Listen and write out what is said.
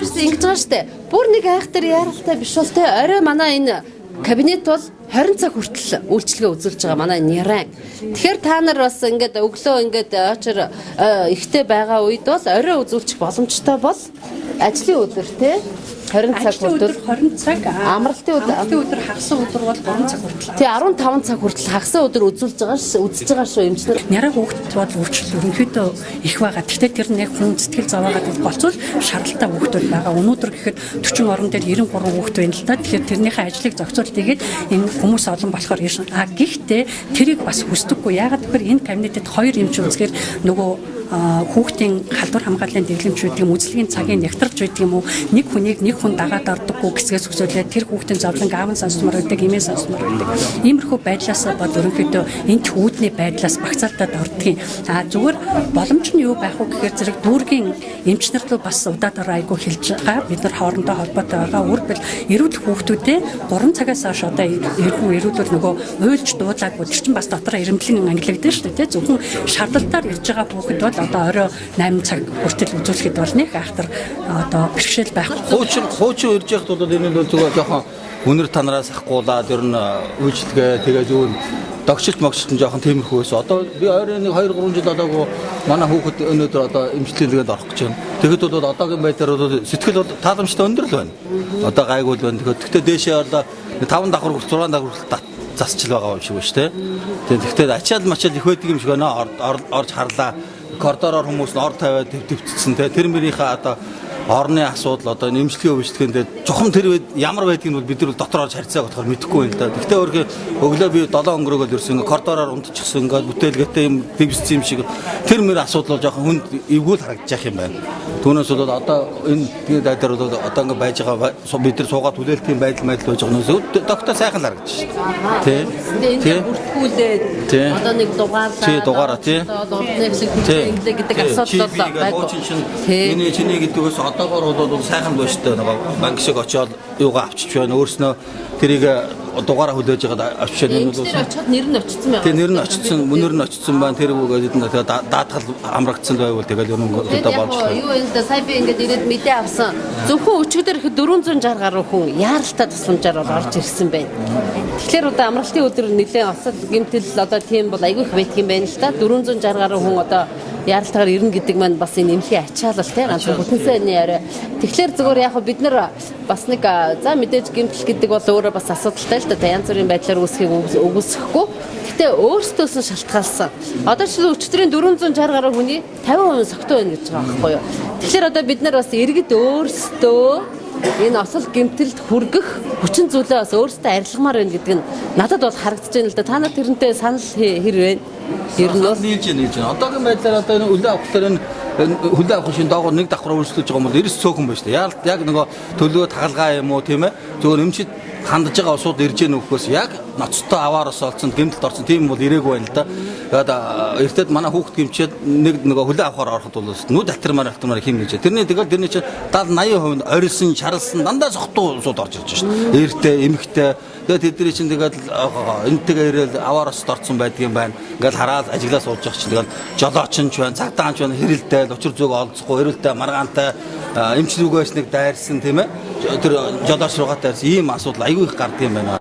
ингэж байгаа шүү дээ. Бүр нэг айхтар яралтай биш бол те орой манай энэ кабинет бол 20 цаг хүртэл үйлчлэгээ үзүүлж байгаа манай няран. Тэгэхээр та нар бас ингээд өглөө ингээд очор ихтэй байгаа үед бол орой үзүүлчих боломжтой бол ажлын өдөр те 20 цаг хүртэл 20 цаг амралтын өдөр хагас өдөр бол 3 цаг хүртэл. Тий 15 цаг хүртэл хагас өдөр үзүүлж байгаа шүү эмчнэр. Няраа хүүхэд бол өвчлөл ерөнхийдөө их байгаа. Гэхдээ тэр нэг хүн сэтгэл зовоогоод болцвол шаардлагатай хүүхдүүд байгаа. Өнөөдөр гэхэд 40 орон дээр 93 хүүхэд байна л да. Тэгэхээр тэрнийхээ ажлыг зохицуул тэгээд энэ хүмүүс олон болохоор гэхдээ тэрийг бас хүсдэггүй. Яагаад гэхээр энэ кабинетэд 2 эмч үзгээр нөгөө хүүхдийн халдвар хамгааллын дэглэмж байдаг юм, үзлэгийн цагийн нягтралж байдаг юм уу, нэг хүнийг нэг хүн дагаад ордоггүй гэсгээс хүсүүлээд тэр хүүхдийн зовлон аав нь сонсмор байдаг, эмээ сонсмор байдаг. Иймэрхүү байдлаас бол ерөнхийдөө энэ төвүүдний байдлаас багцаалтад ордгийн. Зүгээр боломж нь юу байх вэ гэхээр зэрэг дүүргийн эмчнэр рүү бас удаадаар айгу хэлж байгаа. Бид нар хоорондоо холбоотой байгаа. Үргэлж эрүүл хүүхдүүдээ 3 цагаас хойш одоо эрүүлэл нөгөө уйлж дуулаагүй тэр чинь бас дотроо ирэмбэлэн ангилагддаг шүү дээ. Зөвхөн шаардлагатаар ирж байгаа хүүхэд бол одоо орой 8 цаг хүртэл үзүүлэхэд бол нэг ахтар одоо бэрхшээл байхгүй. Хуучин ирж яхад бол энэ бол зүгээр жоохон үнэр танараас ахгуулаад ер нь үйлчлэгээ тэгээд юу догшилт могшилт нь жоохон тиймэрхүү байсан. Одоо би ойрын 2-3 жил одоогүй манай хүүхэд өнөөдөр одоо эмчилгээнд орох гэж байна. Тэгэхэд бол одоогийн байдлаар бол сэтгэл бол тааламжтай өндөр л байна. Одоо гайгүй л байна. Тэгэхдээ дээшээ одоо 5 давхар 6 давхар засчил байгаа юм шиг байна шүү дээ. Тэгэхдээ ачаал мачаал их байдаг юм шиг байна. Орж харлаа. Коридороор хүмүүс нь ор тавиад төвцсөн те тэр мөрийнхээ одоо орны асуудал одоо нэмжлэгийн өвчлөгэнд чухам тэр ямар байдгийг нь бол бид нар дотор орж харьцаа бодохоор мэдэхгүй байна л да. Гэхдээ өөрхий өглөө би 7 өнгөрөөгөл ерсөн коридороор унтчихсан ингээд бүтээлгээтэй юм дэвссэн юм шиг тэр мөр асуудал бол жоохон хүнд эвгүүл харагдчих юм байна. Түүнээс бол одоо энэ тэгээд айдар бол одоо ингээд байж байгаа бид нар суугаад хүлээлтийн байдал байж байгаа нөөс доктор сайхан л харагдчих шүү дээ. Тэ бүртгүүлээд одоо нэг дугаарлаа. Тий дугаараа тий. Гэдэг асуудал байгаагүй. Миний чиний гэдгээс одоогоор бол сайхан байна шүү дээ. Нөгөө банк шиг очиод юугаа авчиж байна. Өөрснөө тэрийг дугаараа хүлээж байгаа авчиж байна. Тэр очиод нэр нь очсон байна. Тий нэр нь очсон, мөнөр нь очсон байна. Тэр үгээд даатгал амрагдсан байвал тэгэл юм одоо болж байна. Юу энэ сая би ингээд ирээд мэдээ авсан. Зөвхөн өчигдөр ихэд 460 гаруй хүн яаралтай тусламжаар орж ирсэн байна. Тэгэхээр одоо амралтын өдөр нэлээд осол гэмтэл одоо тийм бол айгүй их байдаг юм байна л да. 460 гаруй хүн одоо яралтаар ирнэ гэдэг маань бас энэ эмнэлгийн ачаалал тийм ганц бүтэнсэний яриа. Тэгэхээр зүгээр яг бид нар бас нэг за мэдээж гэмтэл гэдэг бол өөрөө бас асуудалтай л да. Янз бүрийн байдлаар үүсхийг үгүйсэхгүй. Гэтэ өөрсдөөс нь шалтгаалсан. Одоо ч өчтөрийн 460 гаруй хүний 50% согтуу байна гэж байгаа байхгүй юу. Тэгэхээр одоо бид нар бас иргэд өөрсдөө энэ осол гэмтэлд хүргэх хүчин зүйлээ бас өөрсдөө арилгамаар байна гэдэг нь надад бол харагдаж байна л да. Та нар тэрнтэй санал хэр вэ? Ер нь бол нийлж байна. Одоогийн байдлаар одоо энэ үлээ авах дээр хүлээ авах шин доогоор нэг давхар үйлчлэж байгаа юм бол эрс цөөхөн байна шүү дээ. Яг нөгөө төлөө тагалгаа юм уу тийм ээ. Зөвхөн эмчид хандж байгаа усууд ирж гэнэ өгөхөөс яг ноцтой аваараас олцсон гэмтэлд орсон тийм бол ирээгүй байна л да. Тэгээд эртэд манай хүүхд гэмчээд нэг нөгөө хүлээ авахаар ороход бол нүд алтармаар хим гэж. Тэрний чинь 70-80% орилсон, шаралсан дандаа сохтуу усууд орж ирж шүү дээ. Эртээ, эмхтэй. Тэгээд тэдний чинь тэгээд энтэйгээ ирээл аваараас орцсон байдаг юм байна. Ингээл хараад ажиглаа сууж явах чинь тэгээд жолоочнч байна, цагтаанч байна, хэрэлтэй, учир зүг олцохгүй, хэрэлтэй, маргаантай, эмч рүүгээс нэг дайрсан тийм ээ. Тэр жолооч руугаа дайрсан ийм асуудал аюу их гардаг юм байна.